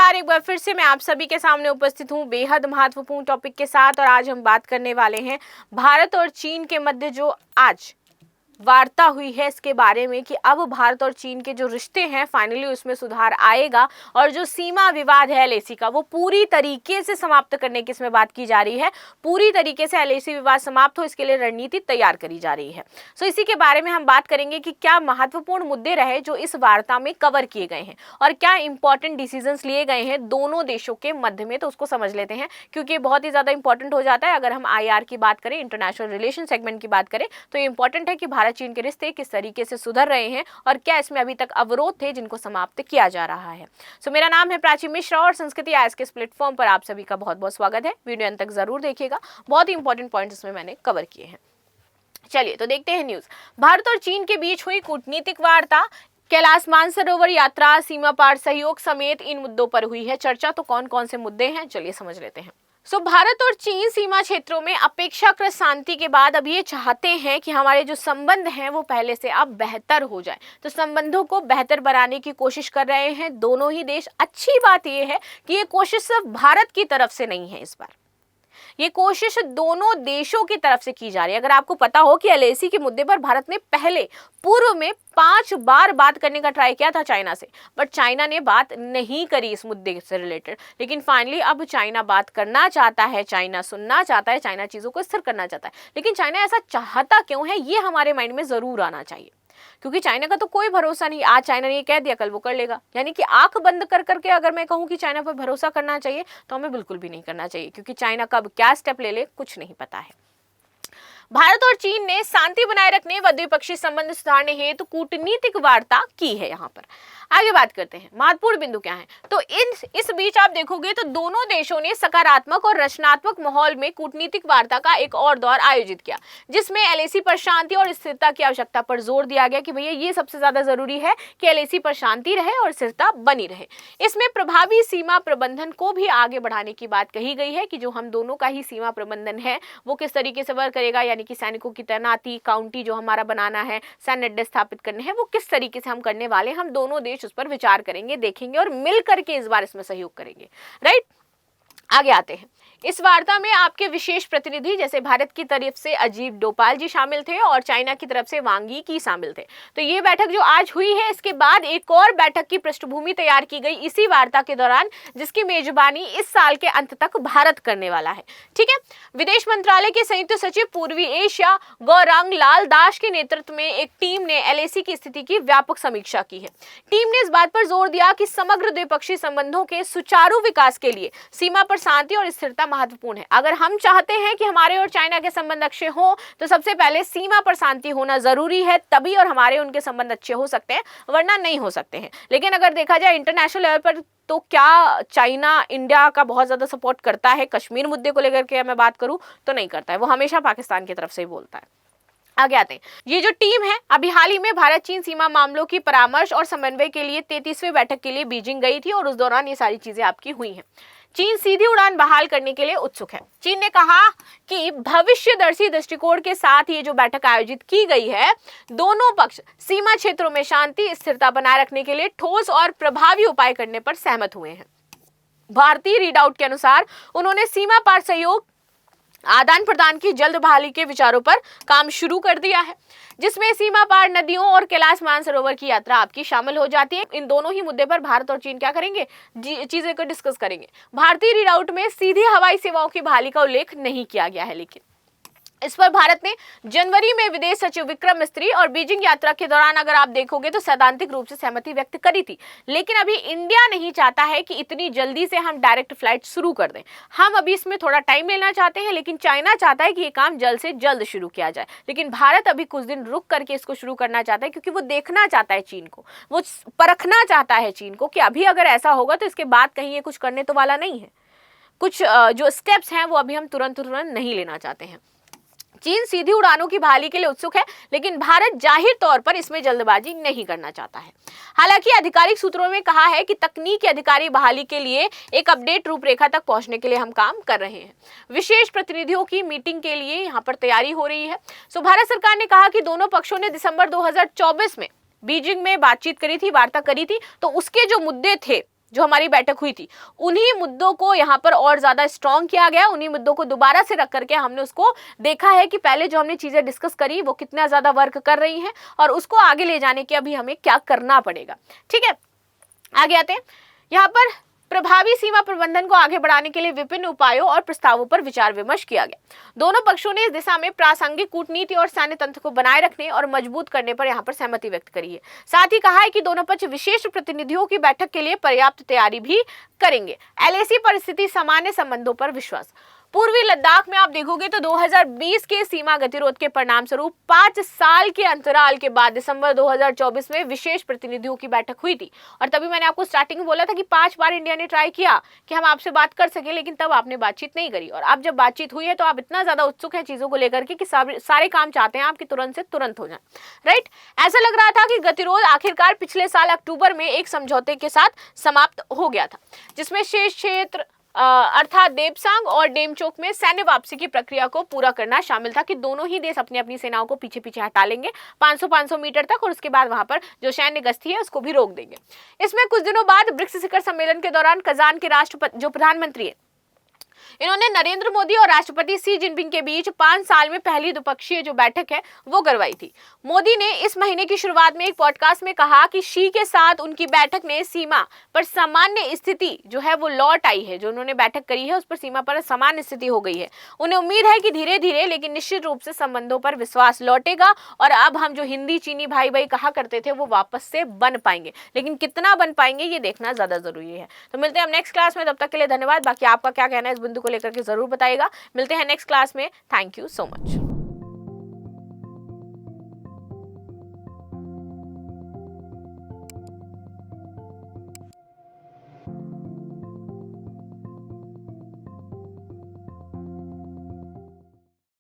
नमस्कार, एक बार फिर से मैं आप सभी के सामने उपस्थित हूँ बेहद महत्वपूर्ण टॉपिक के साथ। और आज हम बात करने वाले हैं भारत और चीन के मध्य जो आज वार्ता हुई है इसके बारे में कि अब भारत और चीन के जो रिश्ते हैं फाइनली उसमें सुधार आएगा और जो सीमा विवाद है एलएसी का वो पूरी तरीके से समाप्त करने की इसमें बात की जा रही है। पूरी तरीके से एलएसी विवाद समाप्त हो इसके लिए रणनीति तैयार करी जा रही है। सो इसी के बारे में हम बात करेंगे कि क्या महत्वपूर्ण मुद्दे रहे जो इस वार्ता में कवर किए गए हैं और क्या इंपॉर्टेंट डिसीजंस लिए गए हैं दोनों देशों के मध्य में। तो उसको समझ लेते हैं क्योंकि ये बहुत ही ज्यादा इंपॉर्टेंट हो जाता है। अगर हम आईआर की बात करें, इंटरनेशनल रिलेशन सेगमेंट की बात करें, तो ये इंपॉर्टेंट है कि भारत चीन के रिश्ते किस तरीके से सुधर रहे हैं और क्या इसमें अभी तक अवरोध थे जिनको समाप्त किया जा रहा है। सो मेरा नाम है प्राची मिश्रा और संस्कृति आज के इस प्लेटफॉर्म पर आप सभी का बहुत बहुत स्वागत है। वीडियो अंत तक जरूर देखिएगा, बहुत ही इंपॉर्टेंट पॉइंट्स इसमें मैंने कवर किए हैं। चलिए तो देखते हैं न्यूज। भारत और चीन के बीच हुई कूटनीतिक वार्ता, कैलाश मानसरोवर यात्रा, सीमा पार सहयोग समेत इन मुद्दों पर हुई है चर्चा। तो कौन कौन से मुद्दे हैं चलिए समझ लेते हैं। भारत और चीन सीमा क्षेत्रों में अपेक्षाकृत शांति के बाद अब ये चाहते हैं कि हमारे जो संबंध हैं वो पहले से अब बेहतर हो जाए। तो संबंधों को बेहतर बनाने की कोशिश कर रहे हैं दोनों ही देश। अच्छी बात ये है कि ये कोशिश सिर्फ भारत की तरफ से नहीं है, इस बार ये कोशिश दोनों देशों की तरफ से की जा रही है। अगर आपको पता हो कि एलएसी के मुद्दे पर भारत ने पहले पूर्व में 5 बार बात करने का ट्राई किया था चाइना से, बट चाइना ने बात नहीं करी इस मुद्दे से रिलेटेड। लेकिन फाइनली अब चाइना बात करना चाहता है, चाइना सुनना चाहता है, चाइना चीजों को स्थिर करना चाहता है। लेकिन चाइना ऐसा चाहता क्यों है ये हमारे माइंड में जरूर आना चाहिए, क्योंकि चाइना का तो कोई भरोसा नहीं। आज चाइना ने ये कह दिया कल वो कर लेगा। यानी कि आंख बंद कर करके अगर मैं कहूं कि चाइना पर भरोसा करना चाहिए तो हमें बिल्कुल भी नहीं करना चाहिए, क्योंकि चाइना कब क्या स्टेप ले ले कुछ नहीं पता है। भारत और चीन ने शांति बनाए रखने व द्विपक्षीय संबंध सुधारने हेतु कूटनीतिक वार्ता की है। यहाँ पर आगे बात करते हैं महत्वपूर्ण बिंदु क्या है। तो इस बीच आप देखोगे तो दोनों देशों ने सकारात्मक और रचनात्मक माहौल में कूटनीतिक वार्ता का एक और दौर आयोजित किया, जिसमें एलएसी पर शांति और स्थिरता की आवश्यकता पर जोर दिया गया कि भैया ये सबसे ज्यादा जरूरी है कि एलएसी पर शांति रहे और स्थिरता बनी रहे। इसमें प्रभावी सीमा प्रबंधन को भी आगे बढ़ाने की बात कही गई है कि जो हम दोनों का ही सीमा प्रबंधन है वो किस तरीके से वर्क करेगा, यानी कि सैनिकों की तैनाती, काउंटी जो हमारा बनाना है, सैन्य अड्डे स्थापित करने हैं, वो किस तरीके से हम करने वाले, हम दोनों देश उस पर विचार करेंगे, देखेंगे और मिल करके इस बार इसमें सहयोग करेंगे। राइट, आगे आते हैं। इस वार्ता में आपके विशेष प्रतिनिधि जैसे भारत की तरफ से अजीत डोभाल जी शामिल थे और चाइना की तरफ से वांग यी की शामिल थे। तो ये बैठक जो आज हुई है इसके बाद एक और बैठक की पृष्ठभूमि तैयार की गई इसी वार्ता के दौरान, जिसकी मेजबानी इस साल के अंत तक भारत करने वाला है। ठीक है, विदेश मंत्रालय के संयुक्त सचिव पूर्वी एशिया गौरांग लाल दास के नेतृत्व में एक टीम ने एलएसी की स्थिति की व्यापक समीक्षा की है। टीम ने इस बात पर जोर दिया कि समग्र द्विपक्षीय संबंधों के सुचारू विकास के लिए सीमा पर शांति और स्थिरता महत्वपूर्ण है। अगर हम चाहते हैं कि हमारे और चाइना के संबंध अच्छे हों तो सबसे पहले सीमा पर शांति होना जरूरी है, तभी और हमारे उनके संबंध अच्छे हो सकते हैं, वरना नहीं हो सकते हैं। लेकिन अगर देखा जाए इंटरनेशनल लेवल पर तो क्या चाइना इंडिया का बहुत ज्यादा सपोर्ट करता है? कश्मीर मुद्दे को लेकर के मैं बात करूं तो नहीं करता है, वो हमेशा पाकिस्तान की तरफ से ही बोलता है। आगे आते हैं। ये जो टीम है अभी हाल ही में भारत चीन सीमा मामलों की परामर्श और समन्वय के लिए 33वें बैठक के लिए बीजिंग गई थी और उस दौरान ये सारी चीजें आपकी हुई हैं। चीन सीधी उड़ान बहाल करने के लिए उत्सुक है। चीन ने कहा कि भविष्यदर्शी दृष्टिकोण के साथ ये जो बैठक आयोजित की गई है, दोनों पक्ष सीमा क्षेत्रों में शांति स्थिरता बनाए रखने के लिए ठोस और प्रभावी उपाय करने पर सहमत हुए हैं। भारतीय रीडआउट के अनुसार उन्होंने सीमा पार सहयोग आदान प्रदान की जल्द बहाली के विचारों पर काम शुरू कर दिया है, जिसमें सीमा पार नदियों और कैलाश मानसरोवर की यात्रा आपकी शामिल हो जाती है। इन दोनों ही मुद्दे पर भारत और चीन क्या करेंगे, चीजें को डिस्कस करेंगे। भारतीय रीडाउट में सीधी हवाई सेवाओं की बहाली का उल्लेख नहीं किया गया है, लेकिन इस पर भारत ने जनवरी में विदेश सचिव विक्रम मिस्त्री और बीजिंग यात्रा के दौरान अगर आप देखोगे तो सैद्धांतिक रूप से सहमति व्यक्त करी थी। लेकिन अभी इंडिया नहीं चाहता है कि इतनी जल्दी से हम डायरेक्ट फ्लाइट शुरू कर दें। हम अभी इसमें थोड़ा टाइम लेना चाहते हैं, लेकिन चाइना चाहता है कि ये काम जल्द से जल्द शुरू किया जाए। लेकिन भारत अभी कुछ दिन रुक करके इसको शुरू करना चाहता है, क्योंकि वो देखना चाहता है चीन को, वो परखना चाहता है चीन को कि अभी अगर ऐसा होगा तो इसके बाद कहीं ये कुछ करने तो वाला नहीं है। कुछ जो स्टेप्स हैं वो अभी हम तुरंत नहीं लेना चाहते हैं। चीन सीधी उड़ानों की बहाली के लिए उत्सुक है, लेकिन भारत जाहिर तौर पर इसमें जल्दबाजी नहीं करना चाहता है। हालांकि आधिकारिक सूत्रों में कहा है कि तकनीकी अधिकारी बहाली के लिए एक अपडेट रूपरेखा तक पहुंचने के लिए हम काम कर रहे हैं। विशेष प्रतिनिधियों की मीटिंग के लिए यहां पर तैयारी हो रही है। भारत सरकार ने कहा कि दोनों पक्षों ने दिसंबर 2024 में बीजिंग में बातचीत करी थी, वार्ता करी थी, तो उसके जो मुद्दे थे जो हमारी बैठक हुई थी, उन्हीं मुद्दों को यहाँ पर और ज्यादा स्ट्रॉन्ग किया गया, उन्हीं मुद्दों को दोबारा से रख करके हमने उसको देखा है कि पहले जो हमने चीजें डिस्कस करी वो कितना ज्यादा वर्क कर रही हैं और उसको आगे ले जाने के अभी हमें क्या करना पड़ेगा। ठीक है, आगे आते हैं। यहाँ पर प्रभावी सीमा प्रबंधन को आगे बढ़ाने के लिए विभिन्न उपायों और प्रस्तावों पर विचार विमर्श किया गया। दोनों पक्षों ने इस दिशा में प्रासंगिक कूटनीति और सैन्य तंत्र को बनाए रखने और मजबूत करने पर यहाँ पर सहमति व्यक्त करी है। साथ ही कहा है कि दोनों पक्ष विशेष प्रतिनिधियों की बैठक के लिए पर्याप्त तैयारी भी करेंगे। LAC परिस्थिति सामान्य संबंधों पर विश्वास। पूर्वी लद्दाख में आप देखोगे तो 2020 के सीमा गतिरोध के परिणाम स्वरूप 5 साल के अंतराल के बाद दिसंबर 2024 में विशेष प्रतिनिधियों की बैठक हुई थी। और तभी मैंने आपको स्टार्टिंग में बोला था कि 5 बार इंडिया ने ट्राई किया कि हम आपसे बात कर सके, लेकिन तब आपने बातचीत नहीं करी। और अब जब बातचीत हुई है तो आप इतना ज्यादा उत्सुक हैं चीजों को लेकर के कि सारे काम चाहते हैं आपकी तुरंत से तुरंत हो जाए। राइट, ऐसा लग रहा था कि गतिरोध आखिरकार पिछले साल अक्टूबर में एक समझौते के साथ समाप्त हो गया था, जिसमें शेष क्षेत्र अर्थात देपसांग और डेमचोक में सैन्य वापसी की प्रक्रिया को पूरा करना शामिल था कि दोनों ही देश अपनी अपनी सेनाओं को पीछे पीछे हटा लेंगे 500 मीटर तक, और उसके बाद वहां पर जो सैन्य गश्ती है उसको भी रोक देंगे। इसमें कुछ दिनों बाद ब्रिक्स शिखर सम्मेलन के दौरान कजान के राष्ट्रपति जो प्रधानमंत्री है, इन्होंने नरेंद्र मोदी और राष्ट्रपति सी जिनपिंग के बीच 5 साल में पहली द्विपक्षीय जो बैठक है वो करवाई थी। मोदी ने इस महीने की शुरुआत में एक पॉडकास्ट में कहा कि शी के साथ उनकी बैठक ने सीमा पर सामान्य स्थिति जो है वो लौट आई है। जो उन्होंने बैठक करी है उस पर सीमा पर सामान्य स्थिति हो गई है। उन्हें उम्मीद है कि धीरे धीरे लेकिन निश्चित रूप से संबंधों पर विश्वास लौटेगा और अब हम जो हिंदी चीनी भाई भाई कहा करते थे वो वापस से बन पाएंगे, लेकिन कितना बन पाएंगे ये देखना ज्यादा जरूरी है। तो मिलते हैं हम नेक्स्ट क्लास में, तब तक के लिए धन्यवाद। बाकी आपका क्या कहना है इस बिंदु को लेकर के जरूर बताइएगा। मिलते हैं नेक्स्ट क्लास में। Thank you so much.